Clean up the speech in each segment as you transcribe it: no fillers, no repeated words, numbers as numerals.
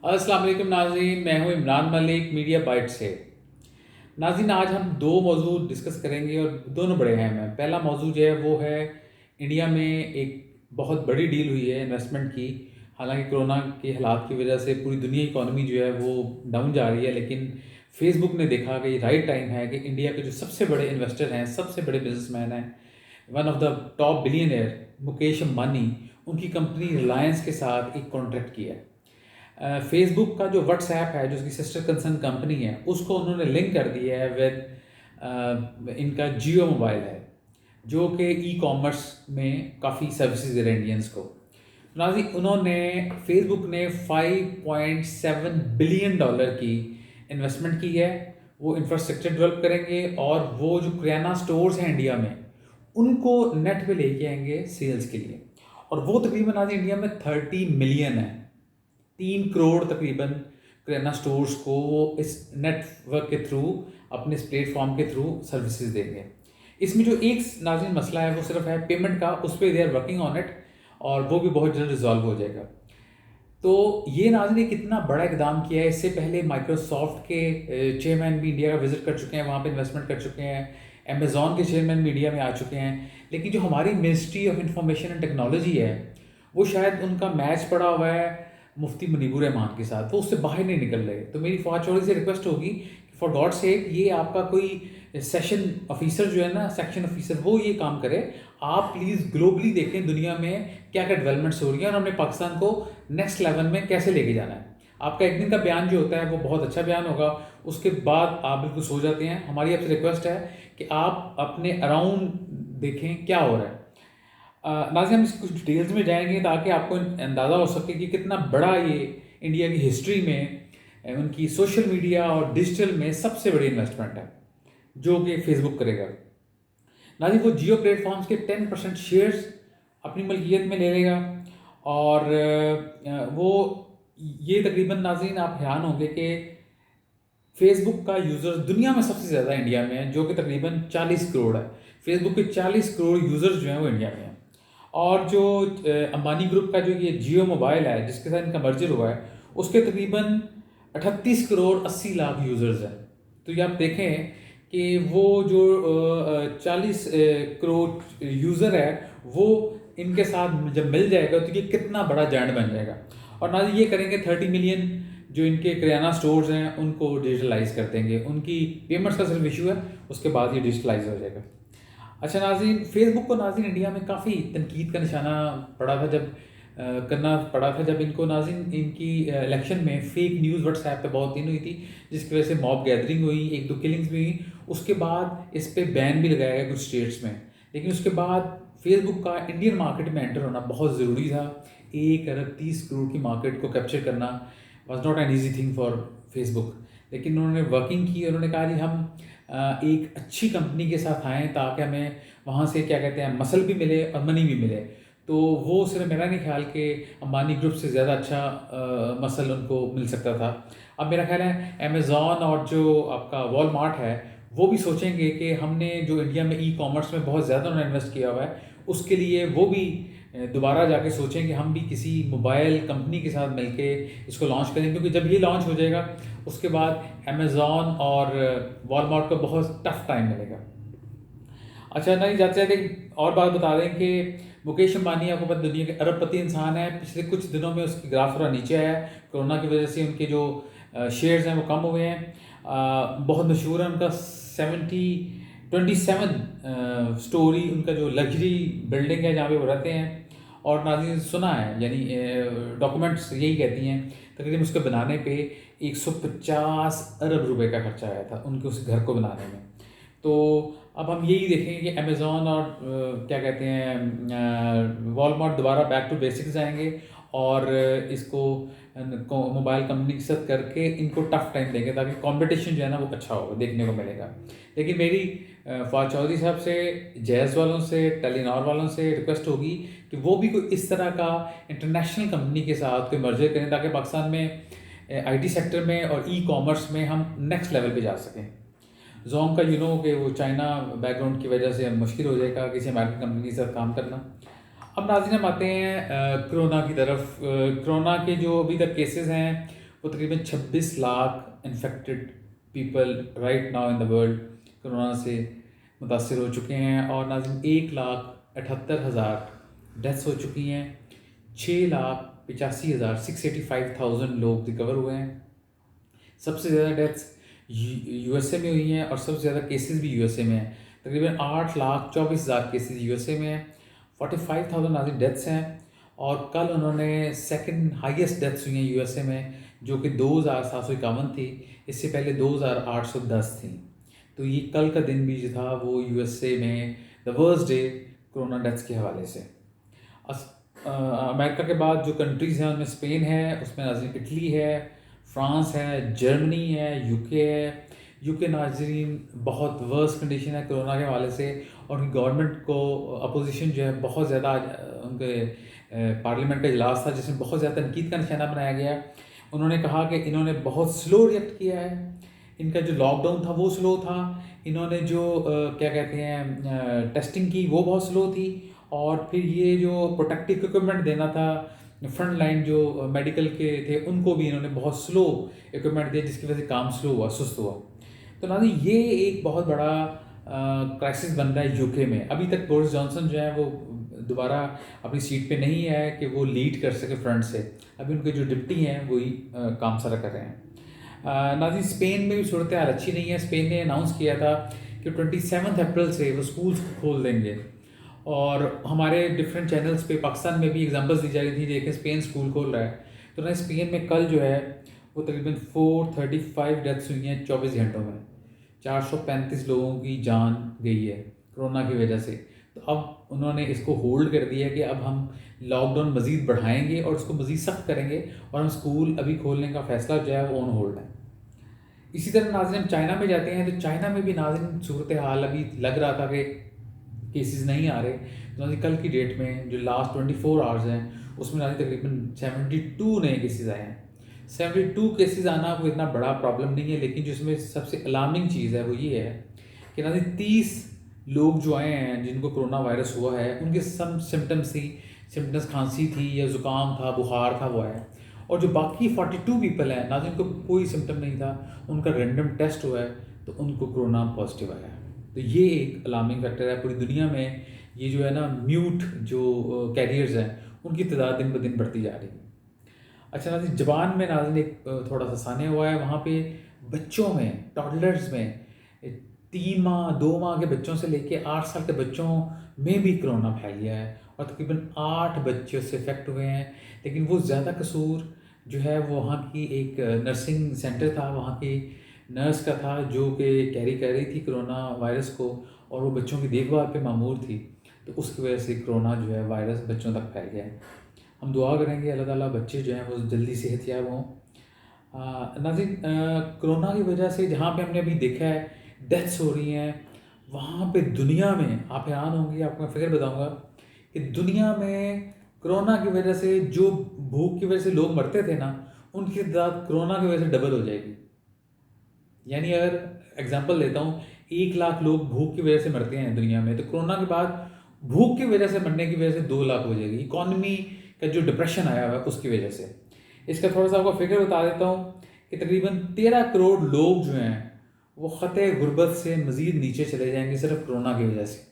अस्सलाम वालेकुम नाज़रीन, मैं हूँ इमरान मलिक मीडिया बाइट से। नाज़रीन, आज हम दो मौजू डिस्कस करेंगे और दोनों बड़े अहम हैं। पहला मौजू जो है वो है इंडिया में एक बहुत बड़ी डील हुई है इन्वेस्टमेंट की। हालांकि कोरोना के हालात की वजह से पूरी दुनिया की इकॉनमी जो है वो डाउन जा रही है, लेकिन फेसबुक ने देखा कि राइट टाइम है कि इंडिया के जो सबसे बड़े इन्वेस्टर हैं, सबसे बड़े बिजनेसमैन हैं, one of the top billionaire Mukesh Ambani, उनकी कंपनी रिलायंस के साथ एक कॉन्ट्रैक्ट किया है। फेसबुक का जो व्हाट्सएप है, जो उसकी सिस्टर कंसर्न कंपनी है, उसको उन्होंने लिंक कर दिया है विद इनका जियो मोबाइल है, जो कि ई कॉमर्स में काफ़ी सर्विसेज दे रहे हैं इंडियंस को। नाजी उन्होंने फेसबुक ने 5.7 बिलियन डॉलर की इन्वेस्टमेंट की है। वो इंफ्रास्ट्रक्चर डेवलप करेंगे और वो जो किराना स्टोर्स हैं इंडिया में, उनको नेट पे लेके आएंगे सेल्स के लिए। और वो तकरीबन आज इंडिया में 30 मिलियन है। 3 करोड़ तकरीबन किराना स्टोर्स को वो इस नेटवर्क के थ्रू, अपने इस प्लेटफॉर्म के थ्रू सर्विसेज देंगे। इसमें जो एक नाज़रीन मसला है वो सिर्फ है पेमेंट का, उस पर they are working on it, और वो भी बहुत जल्द रिजॉल्व हो जाएगा। तो ये नाज़रीन ने कितना बड़ा इकदाम किया है। इससे पहले माइक्रोसॉफ्ट के चेयरमैन भी इंडिया का विजिट कर चुके हैं, वहाँ पे इन्वेस्टमेंट कर चुके हैं। अमेज़ॉन के चेयरमैन भी इंडिया में आ चुके हैं। लेकिन जो हमारी ministry of information and technology है, वो शायद उनका मैच पड़ा हुआ है मुफ्ती मुनीबुर रहमान के साथ, वो उससे बाहर नहीं निकल रहे। तो मेरी फौज चौधरी से रिक्वेस्ट होगी कि फॉर गॉड सेक ये आपका कोई सेशन ऑफिसर जो है ना, सेक्शन ऑफिसर, वो ये काम करे। आप प्लीज़ ग्लोबली देखें दुनिया में क्या क्या डेवलपमेंट्स हो रही हैं और हमने पाकिस्तान को नेक्स्ट लेवल में कैसे लेके जाना है। आपका एक दिन का बयान जो होता है वो बहुत अच्छा बयान होगा, उसके बाद आप बिल्कुल सो जाते हैं। हमारी आपसे रिक्वेस्ट है कि आप अपने अराउंड देखें क्या हो रहा है। नाज़िम, हम कुछ डिटेल्स में जाएंगे ताकि आपको अंदाज़ा हो सके कि कितना बड़ा ये इंडिया की हिस्ट्री में उनकी सोशल मीडिया और डिजिटल में सबसे बड़ी इन्वेस्टमेंट है जो कि फेसबुक करेगा। नाज़िम, वो जियो प्लेटफॉर्म्स के 10% शेयर्स अपनी मलकियत में ले लेगा। और वो ये तकरीबन, नाज़रीन आप हैरान होंगे कि फेसबुक का यूज़र्स दुनिया में सबसे ज़्यादा इंडिया में है, जो कि तकरीबन 40 करोड़ है। फेसबुक के 40 करोड़ यूज़र्स जो हैं वो इंडिया में हैं। और जो अंबानी ग्रुप का जो ये जियो मोबाइल है, जिसके साथ इनका मर्जर हुआ है, उसके तकरीबन 38 करोड़ 80 लाख यूज़र्स हैं। तो ये आप देखें कि वो जो 40 करोड़ यूज़र है, वो इनके साथ जब मिल जाएगा तो ये कितना बड़ा जायंट बन जाएगा। और ना ये करेंगे 30 मिलियन जो इनके किराना स्टोर्स हैं उनको डिजिटलाइज कर देंगे। उनकी पेमेंट्स का सिर्फ इशू है, उसके बाद ये डिजिटलाइज हो जाएगा। अच्छा नाज़रीन, फेसबुक को नाज़रीन इंडिया में काफ़ी तनकीद का निशाना पड़ा था जब करना पड़ा था जब इनको नाज़रीन इनकी इलेक्शन में फेक न्यूज़ व्हाट्सएप पे बहुत दिन हुई थी, जिसकी वजह से मॉब गैदरिंग हुई, 1-2 किलिंग्स भी हुई। उसके बाद इस पे बैन भी लगाया गया कुछ स्टेट्स में। लेकिन उसके बाद फेसबुक का इंडियन मार्केट में एंटर होना बहुत ज़रूरी था। 1 अरब 30 करोड़ की मार्केट को कैप्चर करना was not an easy thing for Facebook. लेकिन उन्होंने वर्किंग की, उन्होंने कहा जी हम एक अच्छी कंपनी के साथ आएँ ताकि हमें वहाँ से क्या कहते हैं मसल भी मिले और मनी भी मिले। तो वो सिर्फ मेरा नहीं ख्याल कि अंबानी ग्रुप से ज़्यादा अच्छा मसल उनको मिल सकता था। अब मेरा ख्याल है अमेज़ॉन और जो आपका वॉलमार्ट है, वो भी सोचेंगे कि हमने जो इंडिया में ई कॉमर्स में बहुत ज़्यादा उन्होंने इन्वेस्ट किया हुआ है, उसके लिए वो भी दोबारा जाके सोचें कि हम भी किसी मोबाइल कंपनी के साथ मिलके इसको लॉन्च करें। क्योंकि जब ये लॉन्च हो जाएगा उसके बाद अमेज़ॉन और वॉलमार्ट को बहुत टफ टाइम मिलेगा। अच्छा नहीं, जाते जाते और बात बता दें कि मुकेश अंबानी आपको पता दुनिया के अरबपति इंसान है। पिछले कुछ दिनों में उसकी ग्राफ थोड़ा नीचे आया है, कोरोना की वजह से उनके जो शेयर्स हैं वो कम हुए हैं। बहुत मशहूर है उनका 27 स्टोरी उनका जो लग्जरी बिल्डिंग है जहाँ पे वो रहते हैं। और नाज़रीन सुना है, यानी डॉक्यूमेंट्स यही कहती हैं, तकरीबन उसके बनाने पे 150 अरब रुपए का खर्चा आया था उनके उस घर को बनाने में। तो अब हम यही देखेंगे कि अमेज़ॉन और क्या कहते हैं वॉलमार्ट दोबारा बैक टू बेसिक्स जाएंगे और इसको मोबाइल कंपनी के साथ करके इनको टफ टाइम देंगे ताकि कंपटीशन जो है ना वो अच्छा होगा, देखने को मिलेगा। लेकिन मेरी फवाद चौधरी साहब से, जैज़ वालों से, टेलीनॉर वालों से रिक्वेस्ट होगी कि वो भी कोई इस तरह का इंटरनेशनल कंपनी के साथ कोई मर्जर करें ताकि पाकिस्तान में आईटी सेक्टर में और ई कॉमर्स में हम नेक्स्ट लेवल पे जा सकें। जोंग का कि वो चाइना बैकग्राउंड की वजह से मुश्किल हो जाएगा किसी अमेरिकन कंपनी के साथ काम करना। अब नाज़रीन हम आते हैं कोरोना की तरफ। कोरोना के जो अभी तक केसेस हैं वो तकरीबन 26 lakh infected people right now in the world corona से मुतासर हो चुके हैं, और नाज़रीन 1,78,000 डेथ्स हो चुकी हैं। 6,85,000 685,000 लोग रिकवर हुए हैं। सबसे ज़्यादा डेथ्स यूएसए में हुई हैं और सबसे ज़्यादा केसेस भी यूएसए में हैं। तकरीबन 8,24,000 केसेस यूएसए में हैं, 45,000 नाज़रीन डेथ्स हैं। और कल उन्होंने सेकंड हाईएस्ट डेथ्स हुई हैं यूएसए में, जो कि 2,751 थी। इससे पहले 2,810 थी। तो ये कल का दिन भी जो था वो यूएसए में the worst day corona deaths के हवाले से। अमेरिका के बाद जो कंट्रीज़ हैं उनमें स्पेन है, उसमें नाज़रीन इटली है, फ्रांस है, जर्मनी है, यूके है। यूके नाज़रीन बहुत वर्स्ट कंडीशन है कोरोना के हवाले से, और उनकी गवर्नमेंट को अपोजिशन जो है बहुत ज़्यादा, उनके पार्लियामेंट का इजलास था जिसमें बहुत ज़्यादा तनकीद का निशाना बनाया गया। उन्होंने कहा कि इन्होंने बहुत स्लो रिएक्ट किया है, इनका जो लॉकडाउन था वो स्लो था, इन्होंने जो क्या कहते हैं टेस्टिंग की वो बहुत स्लो थी, और फिर ये जो प्रोटेक्टिव इक्विपमेंट देना था फ्रंट लाइन जो मेडिकल के थे उनको भी इन्होंने बहुत स्लो इक्विपमेंट दिया, जिसकी वजह से काम स्लो हुआ, सुस्त हुआ। तो ना ये एक बहुत बड़ा क्राइसिस बन रहा है यूके में। अभी तक बोरिस जॉनसन जो है वो दोबारा अपनी सीट पे नहीं है कि वो लीड कर सके फ्रंट से। अभी उनके जो डिप्टी हैं वही काम सारा कर रहे हैं। नाज़रीन स्पेन में भी सूरत हाल अच्छी नहीं है। स्पेन ने अनाउंस किया था कि 27 अप्रैल से वो स्कूल्स को खोल देंगे, और हमारे डिफरेंट चैनल्स पे पाकिस्तान में भी एग्जांपल्स दी जा रही थी, देखें स्पेन स्कूल खोल रहा है। तो ना स्पेन में कल जो है वो तकरीबन 435 डेथ्स हुई हैं 24 घंटों में। 435 लोगों की जान गई है कोरोना की वजह से। तो अब उन्होंने इसको होल्ड कर दिया कि अब हम लॉकडाउन मज़ीद बढ़ाएंगे और उसको मज़ीद सख्त करेंगे, और हम स्कूल अभी खोलने का फैसला जो है वो ऑन होल्ड है। इसी तरह नाज़रीन हम चाइना में जाते हैं, तो चाइना में भी नाज़रीन सूरत हाल अभी लग रहा था कि केसेस नहीं आ रहे। तो नाज़रीन कल की डेट में जो लास्ट 24 आवर्स हैं उसमें नाज़रीन तकरीबन 72 नए केसेस आए हैं। 72 केसेस आना कोई इतना बड़ा प्रॉब्लम नहीं है, लेकिन जिसमें सबसे अलार्मिंग चीज़ है वो ये है कि नाज़रीन 30 लोग जो आए हैं जिनको कोरोना वायरस हुआ है उनके सम सिम्टम्स खांसी थी या ज़ुकाम था, बुखार था, वो आया। और जो बाकी 42 पीपल हैं नाज़रीन को कोई सिम्टम नहीं था, उनका रैंडम टेस्ट हुआ है तो उनको कोरोना पॉजिटिव आया है। तो ये एक अलार्मिंग फैक्टर है। पूरी दुनिया में ये जो है ना म्यूट जो कैरियर्स हैं उनकी तादाद दिन ब दिन बढ़ती जा रही है। अच्छा नाज़रीन जापान में नाज़रीन एक थोड़ा सा सान्या हुआ है, वहाँ पे बच्चों में, टॉडलर्स में, 3 माह 2 माह के बच्चों से लेके 8 साल के बच्चों में भी कोरोना फैल गया है, और तकरीबन 8 बच्चे उससे इफेक्ट हुए हैं। लेकिन वो ज़्यादा कसूर जो है वो वहाँ की एक नर्सिंग सेंटर था, वहाँ की नर्स का था जो कि कैरी कर रही थी कोरोना वायरस को, और वो बच्चों की देखभाल पे मामूर थी। तो उसकी वजह से कोरोना जो है वायरस बच्चों तक फैल गया है। हम दुआ करेंगे अल्लाह ताला बच्चे जो हैं वो जल्दी सेहतयाब हों। नाज़रीन कोरोना की वजह से जहाँ पे हमने अभी देखा है डेथ्स हो रही हैं, वहाँ पे दुनिया में आप हैरान होंगे, आपको मैं फिगर बताऊँगा कि दुनिया में कोरोना की वजह से जो भूख की वजह से लोग मरते थे ना, उनकी तादाद कोरोना की वजह से डबल हो जाएगी। यानी अगर एग्जांपल देता हूँ, 1 लाख लोग भूख की वजह से मरते हैं दुनिया में, तो कोरोना के बाद भूख की वजह से मरने की वजह से 2 लाख हो जाएगी। इकॉनमी का जो डिप्रेशन आया हुआ है उसकी वजह से। इसका थोड़ा सा आपको फिगर बता देता हूँ कि तकरीबन 13 करोड़ लोग जो हैं वो ख़तरे गुर्बत से मज़ीद नीचे चले जाएंगे सिर्फ कोरोना की वजह से।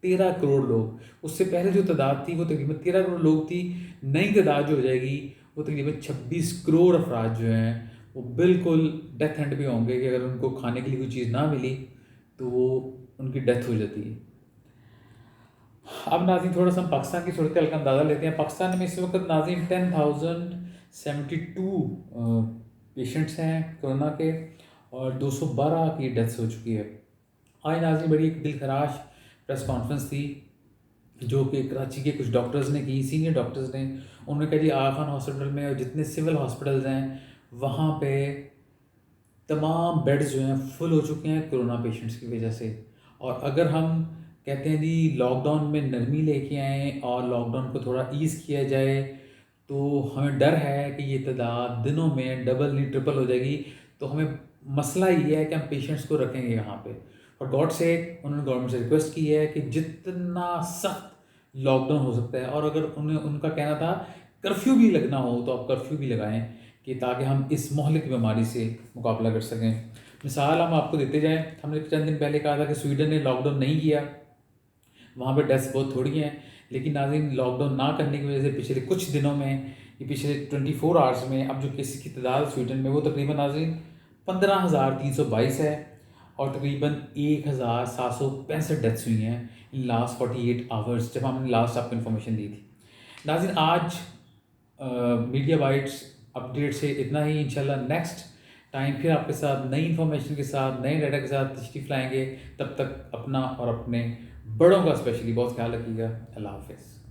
13 करोड़ लोग, उससे पहले जो तादाद थी वो तकरीबन 13 करोड़ लोग थी। नई तादाद जो हो जाएगी वो तकरीबन 26 करोड़ अफराद जो हैं वो बिल्कुल डेथ एंड पे होंगे कि अगर उनको खाने के लिए कोई चीज़ ना मिली तो वो उनकी डेथ हो जाती है। अब नाज़रीन थोड़ा सा हम पाकिस्तान की सूरत हाल का अंदाज़ा लेते हैं। पाकिस्तान में इस वक्त नाज़रीन 10,072 पेशेंट्स हैं कोरोना के, और 212 की डेथ्स हो चुकी है। आज नाज़रीन बड़ी एक दिलखराश प्रेस कॉन्फ्रेंस थी जो कि कराची के कुछ डॉक्टर्स ने की, सीनियर डॉक्टर्स ने। उन्होंने कहा जी आगा खान हॉस्पिटल में और जितने सिविल हॉस्पिटल्स हैं वहाँ पे तमाम बेड्स जो हैं फुल हो चुके हैं कोरोना पेशेंट्स की वजह से। और अगर हम कहते हैं जी लॉकडाउन में नरमी लेके आएँ और लॉकडाउन को थोड़ा ईज़ किया जाए, तो हमें डर है कि ये तादाद दिनों में डबल नहीं ट्रिपल हो जाएगी। तो हमें मसला ये है कि हम पेशेंट्स को रखेंगे यहाँ पे। और गॉड से उन्होंने गवर्नमेंट से रिक्वेस्ट की है कि जितना सख्त लॉकडाउन हो सकता है, और अगर उन्हें उनका कहना था कर्फ्यू भी लगना हो तो आप कर्फ्यू भी लगाएं, कि ताकि हम इस मोहल्लिक बीमारी से मुकाबला कर सकें। मिसाल हम आपको देते जाएं, हमने चंद दिन पहले कहा था कि स्वीडन ने लॉकडाउन नहीं किया, वहाँ पे डेथ्स बहुत थोड़ी हैं, लेकिन नाज़रीन लॉकडाउन ना करने की वजह से पिछले कुछ दिनों में, ये पिछले 24 आवर्स में अब जो केसेस की तादाद स्वीडन में वो तकरीबन नाज़रीन 15,322 है और तकरीबन 1,765 डेथ्स हुई हैं इन लास्ट 48 आवर्स, जब हमने लास्ट आपको इन्फॉर्मेशन दी थी। नाज़रीन आज मीडिया बाइट्स अपडेट से इतना ही। इंशाल्लाह नेक्स्ट टाइम फिर आपके साथ नई इन्फॉर्मेशन के साथ, नए डाटा के साथ तशरीफ़ लाएंगे। तब तक अपना और अपने बड़ों का स्पेशली बहुत ख्याल रखिएगा। अल्लाह हाफ़िज़।